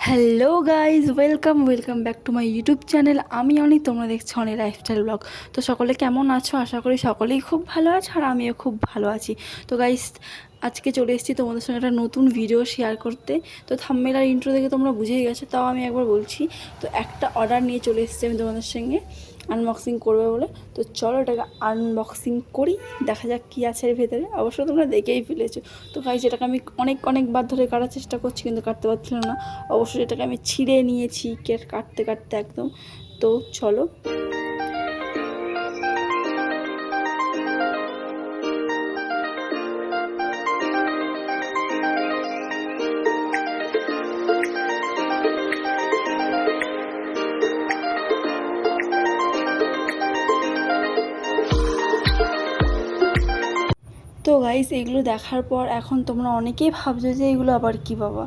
Hello guys, welcome back to my YouTube channel. আমি অনেক, তোমরা দেখছো অনেক লাইফস্টাইল ব্লগ। তো সকলে কেমন আছো? আশা করি সকলেই খুব ভালো আছে, আর আমিও খুব ভালো আছি। তো গাইজ, আজকে চলে এসেছি তোমাদের সঙ্গে একটা নতুন ভিডিও শেয়ার করতে। তো থাম্বনেল আর ইন্ট্রো দেখে তোমরা বুঝেই গেছো, তাও আমি একবার বলছি। তো একটা অর্ডার নিয়ে চলে এসেছি আমি তোমাদের সঙ্গে আনবক্সিং করবে বলে। তো চলো এটাকে আনবক্সিং করি, দেখা যাক কী আছে এর ভেতরে। অবশ্য তোমরা দেখেই ফেলেছো। তো গাইজ, এটাকে আমি অনেকবার ধরে কাটার চেষ্টা করছি, কিন্তু কাটতে পারছিলাম না। অবশ্যই এটাকে আমি ছিঁড়ে নিয়েছি কাটতে কাটতে একদম। তো চলো। তো গাইস, এগুলো দেখার পর এখন তোমরা অনেকেই ভাবছো যে এগুলো আবার কি বাবা।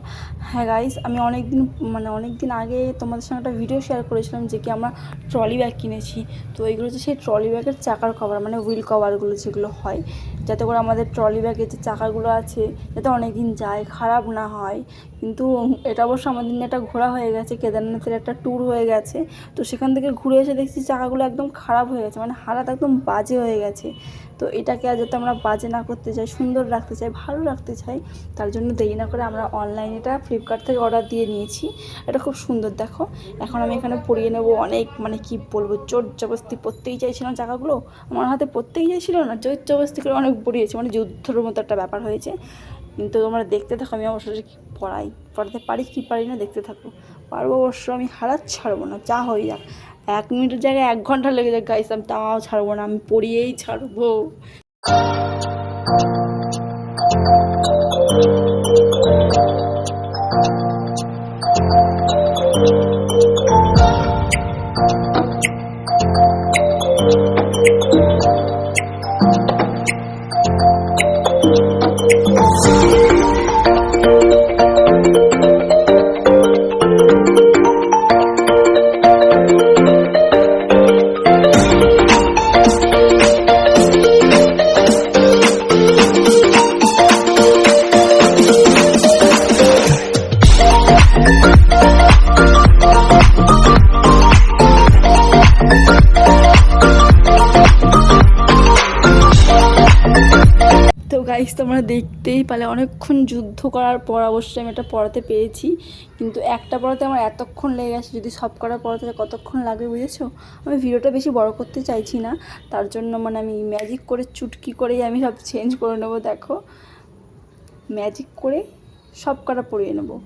হ্যাঁ গাইস, আমি অনেক দিন আগে তোমাদের সঙ্গে একটা ভিডিও শেয়ার করেছিলাম যে কি আমরা ট্রলি ব্যাগ কিনেছি। তো এগুলো হচ্ছে সেই ট্রলি ব্যাগের চাকার কভার, মানে হুইল কভারগুলো যেগুলো হয়, যাতে করে আমাদের ট্রলি ব্যাগের যে চাকাগুলো আছে যাতে অনেক দিন যায়, খারাপ না হয়। কিন্তু এটা অবশ্য আমাদের নিয়ে একটা ঘোরা হয়ে গেছে, কেদারনাথের একটা ট্যুর হয়ে গেছে। তো সেখান থেকে ঘুরে এসে দেখছি চাকাগুলো একদম খারাপ হয়ে গেছে, মানে হালাত একদম বাজে হয়ে গেছে। তো এটাকে আর যাতে আমরা বাজে না করতে চাই, সুন্দর রাখতে চাই, ভালো রাখতে চাই, তার জন্য দেরি না করে আমরা অনলাইনে এটা ফ্লিপকার্ট থেকে অর্ডার দিয়ে নিয়েছি। এটা খুব সুন্দর, দেখো। এখন আমি এখানে পরিয়ে নেবো। অনেক কি বলবো, জোর জবরদস্তি পরতেই চাইছিলাম চাকাগুলো, আমার হাতে পরতেই চাইছিল না, জোর জবরদস্তি করে অনেক পরিয়েছি, মানে যুদ্ধের মতো একটা ব্যাপার হয়েছে। কিন্তু তোমরা দেখতে থাকো, আমি অবশ্যই কি পড়াতে পারি কি পারি না দেখতে থাকো। পারবো অবশ্য, আমি হারাত ছাড়বো না, যা হয়ে যাক। 1 মিনিটের জায়গায় 1 ঘন্টা লেগে যাক গাইস, আমি তাও ছাড়বো না, আমি পড়িয়েই ছাড়বো। তো গাইস, তোমরা দেখতেই পেলে অনেকক্ষণ যুদ্ধ করার পর অবশ্যই আমি এটা পড়াতে পেরেছি। কিন্তু একটা পড়াতে আমার এতক্ষণ লেগে গেছে, যদি সব করা পড়াতে কতক্ষণ লাগে বুঝেছো। আমি ভিডিওটা বেশি বড় করতে চাইছি না, তার জন্য আমি ম্যাজিক করে চুটকি করেই আমি সব চেঞ্জ করে নেবো। দেখো, ম্যাজিক করে সব কটা পরিয়ে নেবো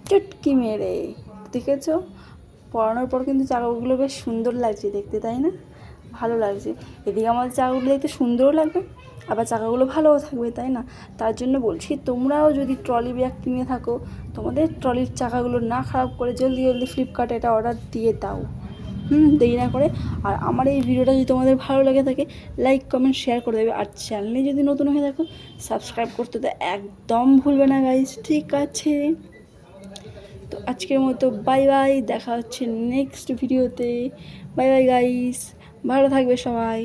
চুটকি মেরে। দেখেছো, পরানোর পর কিন্তু চাকাগুলো বেশ সুন্দর লাগছে দেখতে, তাই না? ভালো লাগছে। এদিকে আমাদের চাকাগুলো দেখতে সুন্দরও লাগবে, আবার চাকাগুলো ভালোও থাকবে, তাই না? তার জন্য বলছি, তোমরাও যদি ট্রলি ব্যাগ কিনে থাকো, তোমাদের ট্রলির চাকাগুলো না খারাপ করে জলদি ফ্লিপকার্টে এটা অর্ডার দিয়ে দাও, দেরি না করে। আর আমার এই ভিডিওটা যদি তোমাদের ভালো লেগে থাকে, লাইক কমেন্ট শেয়ার করে দেবে। আর চ্যানেলে যদি নতুন হয়ে থাকো, সাবস্ক্রাইব করতে তো একদম ভুলবে না গাইস, ঠিক আছে? তো আজকের মতো বাই বাই, দেখা হচ্ছে নেক্সট ভিডিওতে। বাই বাই গাইস, ভালো থাকবে সবাই।